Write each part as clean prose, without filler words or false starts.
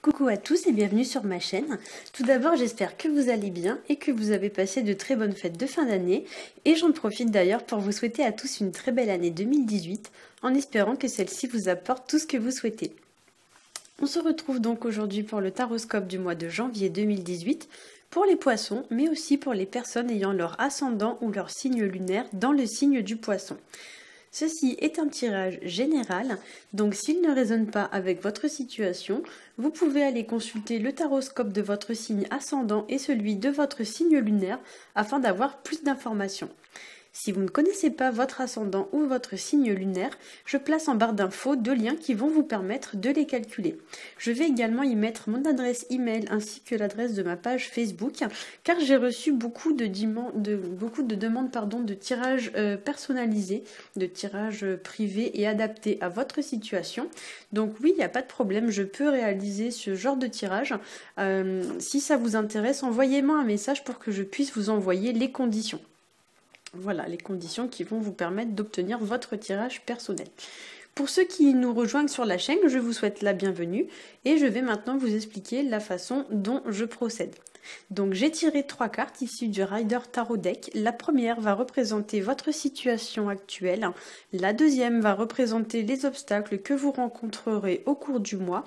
Coucou à tous et bienvenue sur ma chaîne. Tout d'abord, j'espère que vous allez bien et que vous avez passé de très bonnes fêtes de fin d'année. Et j'en profite d'ailleurs pour vous souhaiter à tous une très belle année 2018 en espérant que celle-ci vous apporte tout ce que vous souhaitez. On se retrouve donc aujourd'hui pour le taroscope du mois de janvier 2018 pour les poissons, mais aussi pour les personnes ayant leur ascendant ou leur signe lunaire dans le signe du poisson. Ceci est un tirage général, donc s'il ne résonne pas avec votre situation, vous pouvez aller consulter le taroscope de votre signe ascendant et celui de votre signe lunaire afin d'avoir plus d'informations. Si vous ne connaissez pas votre ascendant ou votre signe lunaire, je place en barre d'infos deux liens qui vont vous permettre de les calculer. Je vais également y mettre mon adresse email ainsi que l'adresse de ma page Facebook, car j'ai reçu beaucoup de demandes de tirages personnalisés, de tirages privés et adaptés à votre situation. Donc oui, il n'y a pas de problème, je peux réaliser ce genre de tirage. Si ça vous intéresse, envoyez-moi un message pour que je puisse vous envoyer les conditions. Voilà, les conditions qui vont vous permettre d'obtenir votre tirage personnel. Pour ceux qui nous rejoignent sur la chaîne, je vous souhaite la bienvenue et je vais maintenant vous expliquer la façon dont je procède. Donc j'ai tiré 3 cartes issues du Rider Tarot Deck. La première va représenter votre situation actuelle. La deuxième va représenter les obstacles que vous rencontrerez au cours du mois.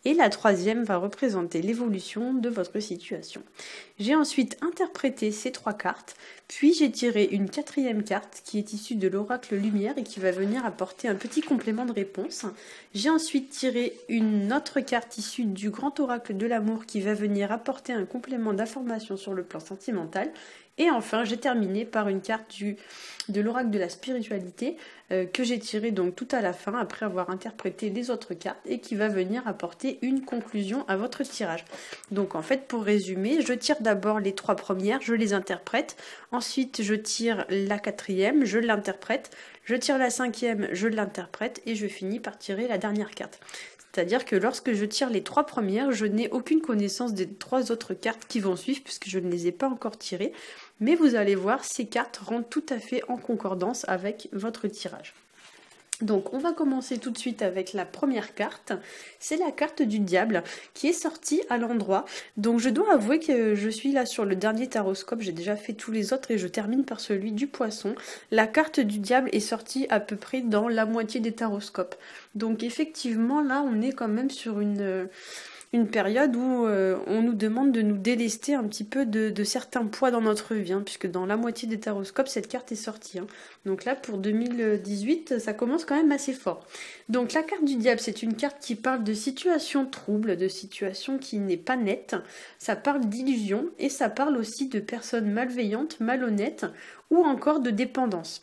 Et la troisième va représenter l'évolution de votre situation. J'ai ensuite interprété ces 3 cartes, puis j'ai tiré une 4e carte qui est issue de l'oracle lumière et qui va venir apporter un petit complément de réponse. J'ai ensuite tiré une autre carte issue du grand oracle de l'amour qui va venir apporter un complément d'information sur le plan sentimental. Et enfin, j'ai terminé par une carte de l'oracle de la spiritualité que j'ai tirée donc tout à la fin après avoir interprété les autres cartes et qui va venir apporter une conclusion à votre tirage. Donc en fait, pour résumer, je tire d'abord les 3 premières, je les interprète. Ensuite, je tire la 4e, je l'interprète. Je tire la 5e, je l'interprète et je finis par tirer la dernière carte. C'est-à-dire que lorsque je tire les 3 premières, je n'ai aucune connaissance des 3 autres cartes qui vont suivre puisque je ne les ai pas encore tirées. Mais vous allez voir, ces cartes rentrent tout à fait en concordance avec votre tirage. Donc on va commencer tout de suite avec la première carte, c'est la carte du diable qui est sortie à l'endroit. Donc je dois avouer que je suis là sur le dernier taroscope, j'ai déjà fait tous les autres et je termine par celui du poisson. La carte du diable est sortie à peu près dans la moitié des taroscopes. Donc effectivement là on est quand même sur une période où on nous demande de nous délester un petit peu de certains poids dans notre vie, puisque dans la moitié des taroscopes, cette carte est sortie. Donc là, pour 2018, ça commence quand même assez fort. Donc la carte du diable, c'est une carte qui parle de situation trouble, de situation qui n'est pas nette. Ça parle d'illusion et ça parle aussi de personnes malveillantes, malhonnêtes ou encore de dépendance.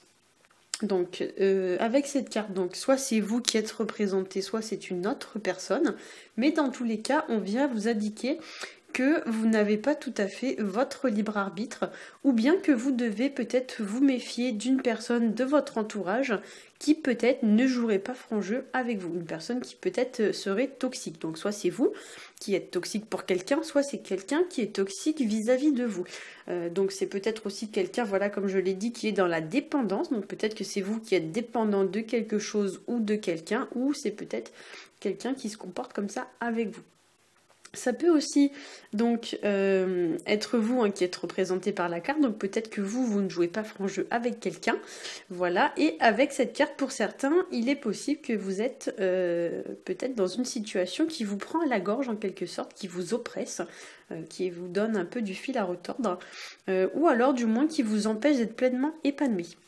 Donc avec cette carte, donc soit c'est vous qui êtes représenté, soit c'est une autre personne, mais dans tous les cas, on vient vous indiquer que vous n'avez pas tout à fait votre libre arbitre, ou bien que vous devez peut-être vous méfier d'une personne de votre entourage qui peut-être ne jouerait pas franc jeu avec vous, une personne qui peut-être serait toxique. Donc soit c'est vous qui êtes toxique pour quelqu'un, soit c'est quelqu'un qui est toxique vis-à-vis de vous. Donc c'est peut-être aussi quelqu'un, voilà, comme je l'ai dit, qui est dans la dépendance, donc peut-être que c'est vous qui êtes dépendant de quelque chose ou de quelqu'un, ou c'est peut-être quelqu'un qui se comporte comme ça avec vous. Ça peut aussi donc être vous qui êtes représenté par la carte, donc peut-être que vous ne jouez pas franc jeu avec quelqu'un, voilà, et avec cette carte pour certains, il est possible que vous êtes peut-être dans une situation qui vous prend à la gorge en quelque sorte, qui vous oppresse, qui vous donne un peu du fil à retordre, ou alors du moins qui vous empêche d'être pleinement épanoui.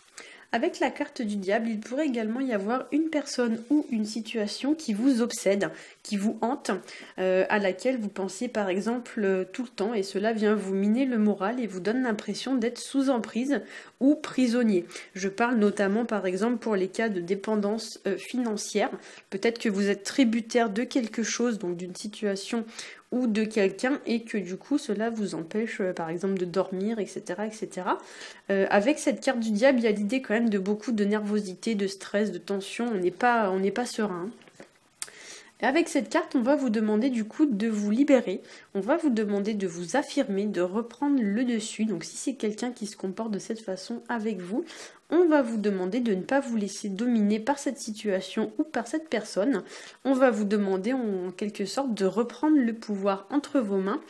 Avec la carte du diable, il pourrait également y avoir une personne ou une situation qui vous obsède, qui vous hante, à laquelle vous pensez par exemple tout le temps, et cela vient vous miner le moral et vous donne l'impression d'être sous emprise ou prisonnier. Je parle notamment par exemple pour les cas de dépendance financière. Peut-être que vous êtes tributaire de quelque chose, donc d'une situation ou de quelqu'un, et que du coup cela vous empêche par exemple de dormir, etc. etc. Avec cette carte du diable, il y a l'idée quand même de beaucoup de nervosité, de stress, de tension, on n'est pas serein. Et avec cette carte, on va vous demander du coup de vous libérer, on va vous demander de vous affirmer, de reprendre le dessus. Donc si c'est quelqu'un qui se comporte de cette façon avec vous, on va vous demander de ne pas vous laisser dominer par cette situation ou par cette personne. On va vous demander en quelque sorte de reprendre le pouvoir entre vos mains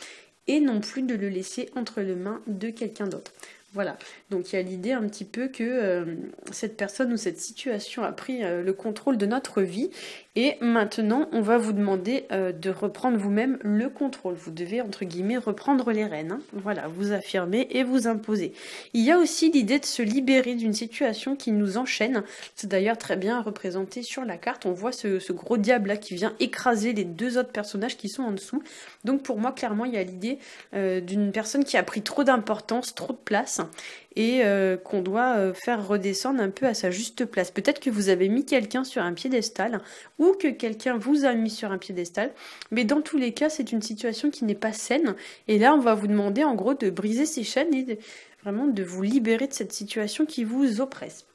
et non plus de le laisser entre les mains de quelqu'un d'autre. Voilà, donc il y a l'idée un petit peu que cette personne ou cette situation a pris le contrôle de notre vie et maintenant on va vous demander de reprendre vous-même le contrôle. Vous devez entre guillemets reprendre les rênes, hein. Voilà, vous affirmer et vous imposer. Il y a aussi l'idée de se libérer d'une situation qui nous enchaîne. C'est d'ailleurs très bien représenté sur la carte. On voit ce gros diable là qui vient écraser les deux autres personnages qui sont en dessous. Donc pour moi clairement il y a l'idée d'une personne qui a pris trop d'importance, trop de place et qu'on doit faire redescendre un peu à sa juste place. Peut-être que vous avez mis quelqu'un sur un piédestal ou que quelqu'un vous a mis sur un piédestal, mais dans tous les cas, c'est une situation qui n'est pas saine. Et là, on va vous demander en gros de briser ces chaînes et vraiment de vous libérer de cette situation qui vous oppresse.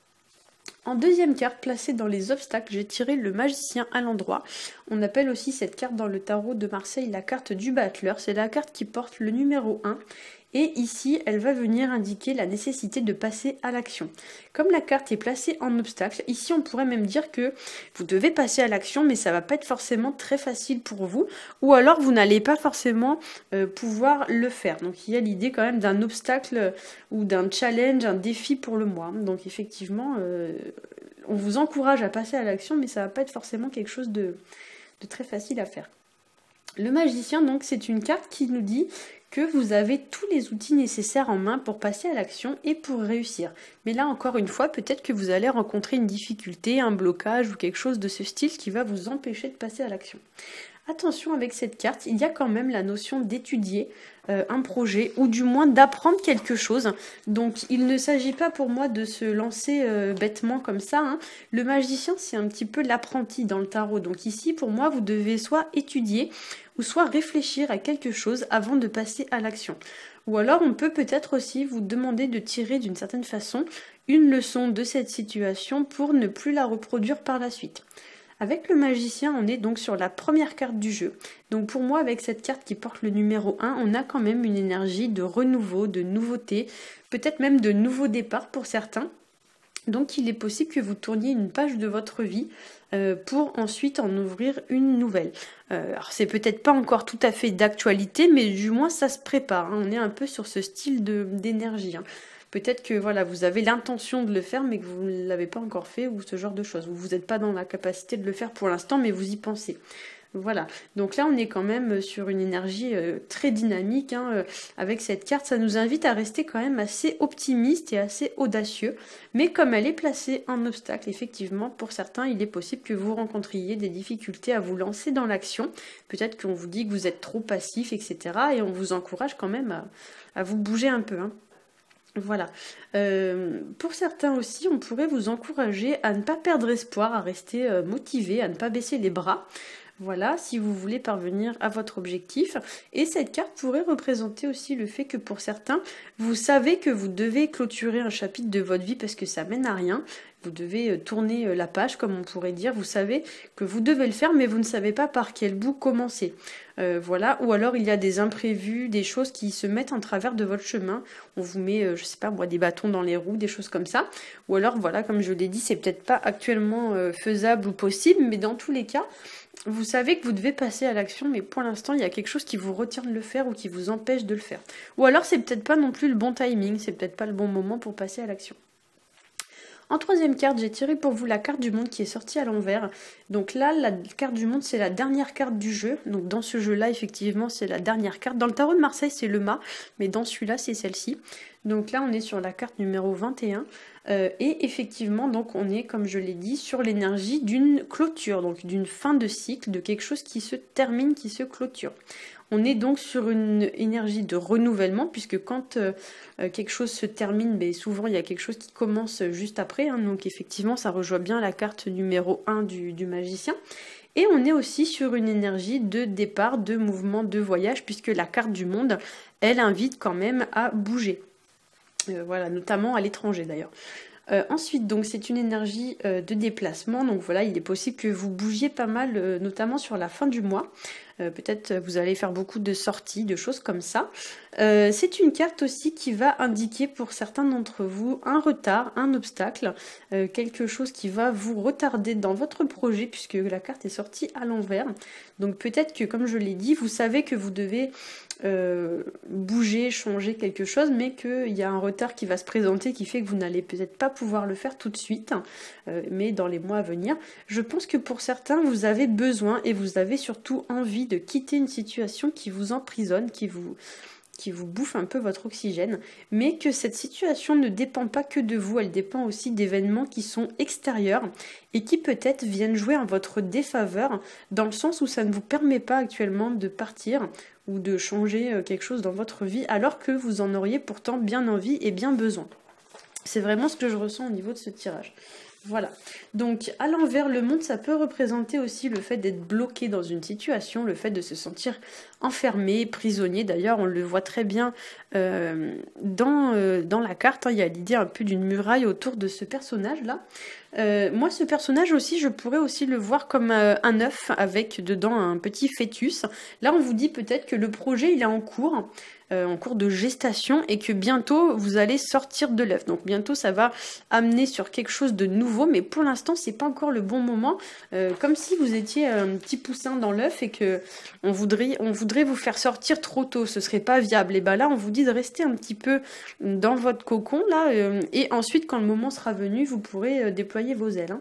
En deuxième carte, placée dans les obstacles, j'ai tiré le magicien à l'endroit. On appelle aussi cette carte dans le tarot de Marseille la carte du battleur. C'est la carte qui porte le numéro 1. Et ici, elle va venir indiquer la nécessité de passer à l'action. Comme la carte est placée en obstacle, ici on pourrait même dire que vous devez passer à l'action, mais ça va pas être forcément très facile pour vous, ou alors vous n'allez pas forcément pouvoir le faire. Donc il y a l'idée quand même d'un obstacle ou d'un challenge, un défi pour le mois. Donc effectivement, on vous encourage à passer à l'action, mais ça va pas être forcément quelque chose de très facile à faire. Le magicien, donc, c'est une carte qui nous dit que vous avez tous les outils nécessaires en main pour passer à l'action et pour réussir. Mais là, encore une fois, peut-être que vous allez rencontrer une difficulté, un blocage ou quelque chose de ce style qui va vous empêcher de passer à l'action. Attention avec cette carte, il y a quand même la notion d'étudier un projet ou du moins d'apprendre quelque chose. Donc il ne s'agit pas pour moi de se lancer bêtement comme ça, hein. Le magicien, c'est un petit peu l'apprenti dans le tarot. Donc ici, pour moi, vous devez soit étudier ou soit réfléchir à quelque chose avant de passer à l'action. Ou alors on peut peut-être aussi vous demander de tirer d'une certaine façon une leçon de cette situation pour ne plus la reproduire par la suite. Avec le magicien, on est donc sur la première carte du jeu. Donc pour moi, avec cette carte qui porte le numéro 1, on a quand même une énergie de renouveau, de nouveauté, peut-être même de nouveau départ pour certains. Donc il est possible que vous tourniez une page de votre vie pour ensuite en ouvrir une nouvelle. Alors c'est peut-être pas encore tout à fait d'actualité, mais du moins ça se prépare, hein. On est un peu sur ce style d'énergie, hein. Peut-être que voilà, vous avez l'intention de le faire, mais que vous ne l'avez pas encore fait, ou ce genre de choses. Vous n'êtes pas dans la capacité de le faire pour l'instant, mais vous y pensez. Voilà, donc là on est quand même sur une énergie très dynamique, hein. Avec cette carte, ça nous invite à rester quand même assez optimiste et assez audacieux, mais comme elle est placée en obstacle, effectivement, pour certains, il est possible que vous rencontriez des difficultés à vous lancer dans l'action. Peut-être qu'on vous dit que vous êtes trop passif, etc. Et on vous encourage quand même à vous bouger un peu, hein. Voilà. Pour certains aussi, on pourrait vous encourager à ne pas perdre espoir, à rester motivé, à ne pas baisser les bras. Voilà, si vous voulez parvenir à votre objectif. Et cette carte pourrait représenter aussi le fait que pour certains, vous savez que vous devez clôturer un chapitre de votre vie parce que ça mène à rien. Vous devez tourner la page, comme on pourrait dire. Vous savez que vous devez le faire, mais vous ne savez pas par quel bout commencer. Voilà. Ou alors il y a des imprévus, des choses qui se mettent en travers de votre chemin. On vous met, je sais pas moi, des bâtons dans les roues, des choses comme ça. Ou alors, voilà, comme je l'ai dit, c'est peut-être pas actuellement faisable ou possible, mais dans tous les cas, vous savez que vous devez passer à l'action, mais pour l'instant, il y a quelque chose qui vous retient de le faire ou qui vous empêche de le faire. Ou alors, c'est peut-être pas non plus le bon timing, c'est peut-être pas le bon moment pour passer à l'action. En troisième carte, j'ai tiré pour vous la carte du monde qui est sortie à l'envers. Donc là, la carte du monde, c'est la dernière carte du jeu. Donc dans ce jeu-là, effectivement, c'est la dernière carte. Dans le tarot de Marseille, c'est le mât, mais dans celui-là, c'est celle-ci. Donc là, on est sur la carte numéro 21. Et effectivement, donc on est, comme je l'ai dit, sur l'énergie d'une clôture, donc d'une fin de cycle, de quelque chose qui se termine, qui se clôture. On est donc sur une énergie de renouvellement, puisque quand quelque chose se termine, ben, souvent il y a quelque chose qui commence juste après, hein, donc effectivement ça rejoint bien la carte numéro 1 du magicien. Et on est aussi sur une énergie de départ, de mouvement, de voyage, puisque la carte du monde, elle invite quand même à bouger. Voilà, notamment à l'étranger d'ailleurs. Ensuite, donc c'est une énergie de déplacement, donc voilà, il est possible que vous bougiez pas mal, notamment sur la fin du mois. Peut-être vous allez faire beaucoup de sorties, de choses comme ça. C'est une carte aussi qui va indiquer pour certains d'entre vous un retard, un obstacle, quelque chose qui va vous retarder dans votre projet puisque la carte est sortie à l'envers. Donc peut-être que, comme je l'ai dit, vous savez que vous devez bouger, changer quelque chose, mais qu'il y a un retard qui va se présenter qui fait que vous n'allez peut-être pas pouvoir le faire tout de suite, mais dans les mois à venir. Je pense que pour certains, vous avez besoin et vous avez surtout envie de quitter une situation qui vous emprisonne, qui vous bouffe un peu votre oxygène, mais que cette situation ne dépend pas que de vous, elle dépend aussi d'événements qui sont extérieurs et qui peut-être viennent jouer en votre défaveur, dans le sens où ça ne vous permet pas actuellement de partir ou de changer quelque chose dans votre vie, alors que vous en auriez pourtant bien envie et bien besoin. C'est vraiment ce que je ressens au niveau de ce tirage. Voilà. Donc, à l'envers, le monde, ça peut représenter aussi le fait d'être bloqué dans une situation, le fait de se sentir enfermé, prisonnier. D'ailleurs, on le voit très bien dans la carte. Il y a l'idée un peu d'une muraille autour de ce personnage-là. Moi, ce personnage aussi, je pourrais aussi le voir comme un œuf avec dedans un petit fœtus. Là, on vous dit peut-être que le projet, il est en cours de gestation et que bientôt, vous allez sortir de l'œuf. Donc, bientôt, ça va amener sur quelque chose de nouveau, mais pour l'instant, c'est pas encore le bon moment. Comme si vous étiez un petit poussin dans l'œuf et que on voudrait vous faire sortir trop tôt. Ce serait pas viable. Et ben là, on vous dit de rester un petit peu dans votre cocon, là, et ensuite, quand le moment sera venu, vous pourrez déployer vos ailes. Hein.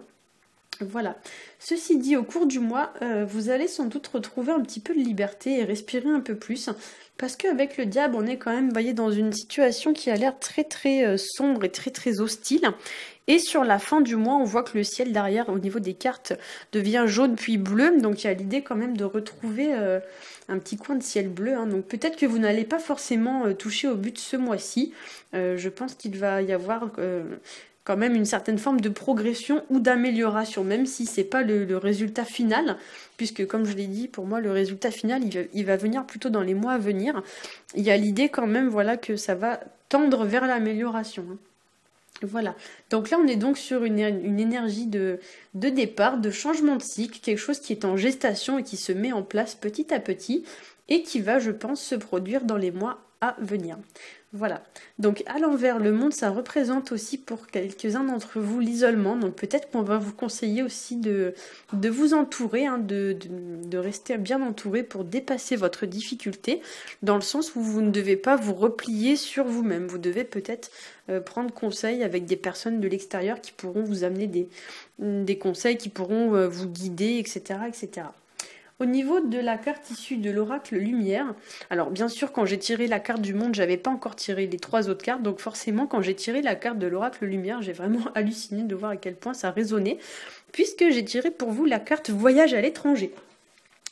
Voilà. Ceci dit, au cours du mois, vous allez sans doute retrouver un petit peu de liberté et respirer un peu plus. Parce qu'avec le diable, on est quand même, voyez, dans une situation qui a l'air très très sombre et très très hostile. Et sur la fin du mois, on voit que le ciel derrière, au niveau des cartes, devient jaune puis bleu. Donc il y a l'idée quand même de retrouver un petit coin de ciel bleu. Hein. Donc peut-être que vous n'allez pas forcément toucher au but ce mois-ci. Je pense qu'il va y avoir quand même une certaine forme de progression ou d'amélioration, même si c'est pas le résultat final, puisque comme je l'ai dit, pour moi le résultat final il va venir plutôt dans les mois à venir. Il y a l'idée quand même, voilà, que ça va tendre vers l'amélioration. Hein. Voilà, donc là on est donc sur une énergie de départ, de changement de cycle, quelque chose qui est en gestation et qui se met en place petit à petit et qui va, je pense, se produire dans les mois à venir. Voilà, donc à l'envers, le monde, ça représente aussi pour quelques-uns d'entre vous l'isolement, donc peut-être qu'on va vous conseiller aussi de vous entourer, hein, de rester bien entouré pour dépasser votre difficulté, dans le sens où vous ne devez pas vous replier sur vous-même, vous devez peut-être prendre conseil avec des personnes de l'extérieur qui pourront vous amener des conseils, qui pourront vous guider, etc., etc. Au niveau de la carte issue de l'oracle lumière, alors bien sûr quand j'ai tiré la carte du monde, j'avais pas encore tiré les 3 autres cartes, donc forcément quand j'ai tiré la carte de l'oracle lumière, j'ai vraiment halluciné de voir à quel point ça résonnait, puisque j'ai tiré pour vous la carte voyage à l'étranger.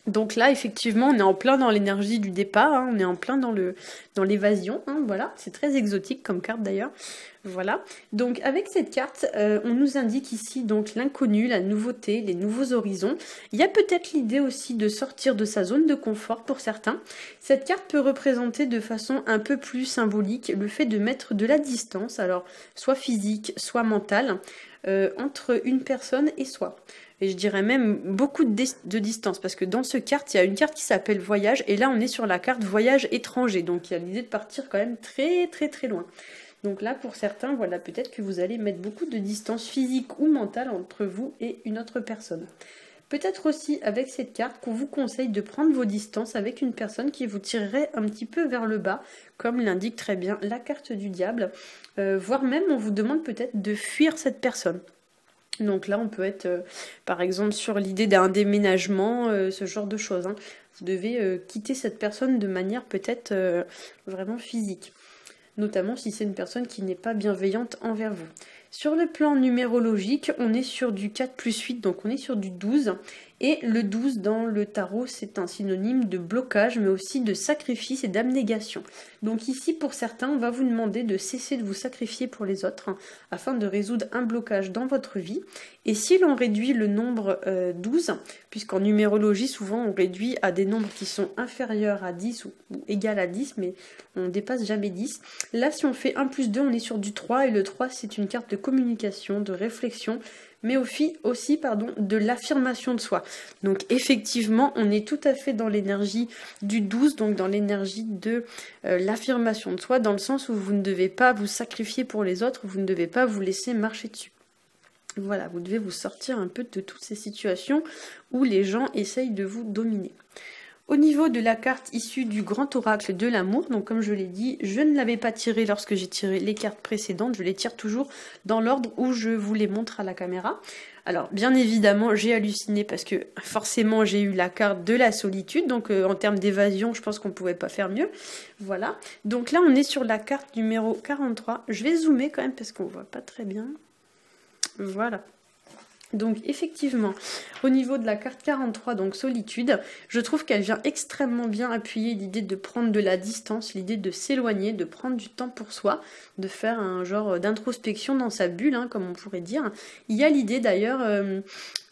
Donc là, effectivement, on est en plein dans l'énergie du départ, hein, on est en plein dans l'évasion, hein, voilà, c'est très exotique comme carte d'ailleurs. Voilà, donc avec cette carte, on nous indique ici donc l'inconnu, la nouveauté, les nouveaux horizons. Il y a peut-être l'idée aussi de sortir de sa zone de confort pour certains. Cette carte peut représenter de façon un peu plus symbolique le fait de mettre de la distance, alors soit physique, soit mentale, entre une personne et soi. Et je dirais même beaucoup de distance, parce que dans ce carte, il y a une carte qui s'appelle voyage, et là on est sur la carte voyage étranger, donc il y a l'idée de partir quand même très très très loin. Donc là, pour certains, voilà, peut-être que vous allez mettre beaucoup de distance physique ou mentale entre vous et une autre personne. Peut-être aussi avec cette carte qu'on vous conseille de prendre vos distances avec une personne qui vous tirerait un petit peu vers le bas, comme l'indique très bien la carte du diable, voire même on vous demande peut-être de fuir cette personne. Donc là, on peut être, par exemple, sur l'idée d'un déménagement, ce genre de choses. Hein. Vous devez quitter cette personne de manière peut-être vraiment physique. Notamment si c'est une personne qui n'est pas bienveillante envers vous. Sur le plan numérologique, on est sur du 4 plus 8, donc on est sur du 12. Et le 12 dans le tarot, c'est un synonyme de blocage, mais aussi de sacrifice et d'abnégation. Donc ici, pour certains, on va vous demander de cesser de vous sacrifier pour les autres, afin de résoudre un blocage dans votre vie. Et si l'on réduit le nombre 12, puisqu'en numérologie, souvent on réduit à des nombres qui sont inférieurs à 10 ou égal à 10, mais on ne dépasse jamais 10. Là, si on fait 1 plus 2, on est sur du 3, et le 3, c'est une carte de communication, de réflexion, mais aussi de l'affirmation de soi. Donc effectivement, on est tout à fait dans l'énergie du 12, donc dans l'énergie de l'affirmation de soi, dans le sens où vous ne devez pas vous sacrifier pour les autres, vous ne devez pas vous laisser marcher dessus. Voilà, vous devez vous sortir un peu de toutes ces situations où les gens essayent de vous dominer. Au niveau de la carte issue du grand oracle de l'amour, donc comme je l'ai dit, je ne l'avais pas tirée lorsque j'ai tiré les cartes précédentes, je les tire toujours dans l'ordre où je vous les montre à la caméra. Alors bien évidemment j'ai halluciné parce que forcément j'ai eu la carte de la solitude, donc en termes d'évasion je pense qu'on ne pouvait pas faire mieux. Voilà, donc là on est sur la carte numéro 43, je vais zoomer quand même parce qu'on ne voit pas très bien. Voilà. Donc effectivement, au niveau de la carte 43, donc solitude, je trouve qu'elle vient extrêmement bien appuyer l'idée de prendre de la distance, l'idée de s'éloigner, de prendre du temps pour soi, de faire un genre d'introspection dans sa bulle, comme on pourrait dire. Il y a l'idée d'ailleurs,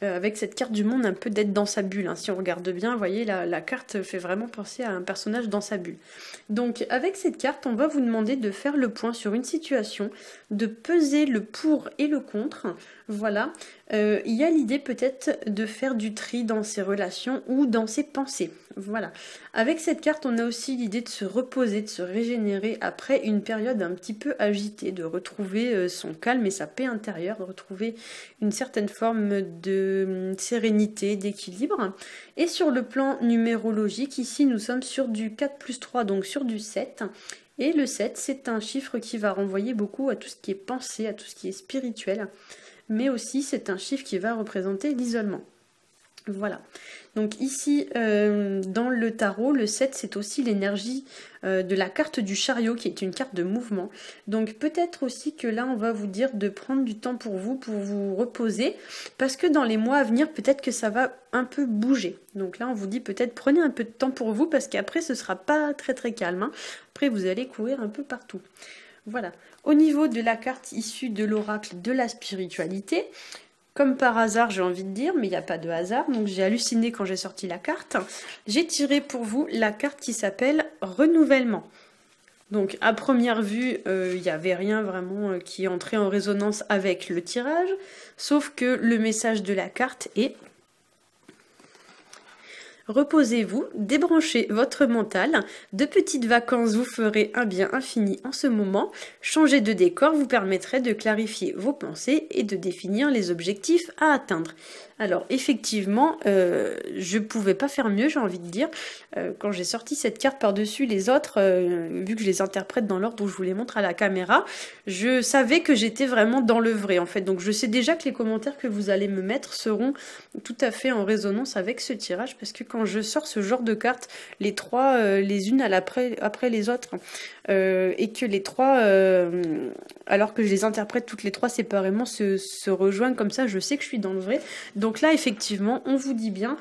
avec cette carte du monde, un peu d'être dans sa bulle. Si on regarde bien, vous voyez, la carte fait vraiment penser à un personnage dans sa bulle. Donc avec cette carte, on va vous demander de faire le point sur une situation, de peser le pour et le contre. Voilà. Il y a l'idée peut-être de faire du tri dans ses relations ou dans ses pensées. Voilà. Avec cette carte, on a aussi l'idée de se reposer, de se régénérer après une période un petit peu agitée, de retrouver son calme et sa paix intérieure, de retrouver une certaine forme de sérénité, d'équilibre. Et sur le plan numérologique, ici nous sommes sur du 4 plus 3, donc sur du 7. Et le 7, c'est un chiffre qui va renvoyer beaucoup à tout ce qui est pensée, à tout ce qui est spirituel. Mais aussi c'est un chiffre qui va représenter l'isolement. Voilà. Donc ici, dans le tarot, le 7, c'est aussi l'énergie de la carte du chariot, qui est une carte de mouvement. Donc peut-être aussi que là, on va vous dire de prendre du temps pour vous reposer, parce que dans les mois à venir, peut-être que ça va un peu bouger. Donc là, on vous dit peut-être prenez un peu de temps pour vous, parce qu'après, ce sera pas très très calme. Après, vous allez courir un peu partout. Voilà. Au niveau de la carte issue de l'oracle de la spiritualité, comme par hasard, j'ai envie de dire, mais il n'y a pas de hasard, donc j'ai halluciné quand j'ai sorti la carte. J'ai tiré pour vous la carte qui s'appelle Renouvellement. Donc à première vue, il n'y avait rien vraiment qui entrait en résonance avec le tirage, sauf que le message de la carte est: reposez-vous, débranchez votre mental, de petites vacances vous ferez un bien infini en ce moment, changer de décor vous permettrait de clarifier vos pensées et de définir les objectifs à atteindre. Alors effectivement, je pouvais pas faire mieux, j'ai envie de dire. Quand j'ai sorti cette carte par-dessus les autres, vu que je les interprète dans l'ordre où je vous les montre à la caméra, je savais que j'étais vraiment dans le vrai en fait. Donc je sais déjà que les commentaires que vous allez me mettre seront tout à fait en résonance avec ce tirage, parce que quand je sors ce genre de cartes, les trois les unes après les autres, et que les trois, alors que je les interprète toutes les trois séparément, se rejoignent comme ça, je sais que je suis dans le vrai. Donc là, effectivement, on vous dit bien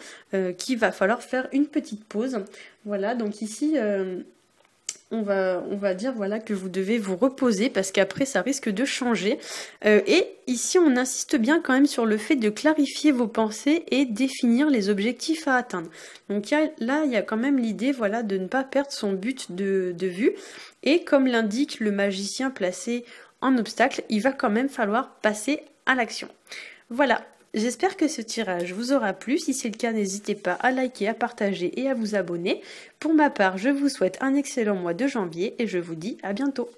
qu'il va falloir faire une petite pause. Voilà, donc ici, on va dire voilà, que vous devez vous reposer parce qu'après, ça risque de changer. Et ici, on insiste bien quand même sur le fait de clarifier vos pensées et définir les objectifs à atteindre. Donc là, il y a quand même l'idée voilà, de ne pas perdre son but de vue. Et comme l'indique le magicien placé en obstacle, il va quand même falloir passer à l'action. Voilà. J'espère que ce tirage vous aura plu. Si c'est le cas, n'hésitez pas à liker, à partager et à vous abonner. Pour ma part, je vous souhaite un excellent mois de janvier et je vous dis à bientôt.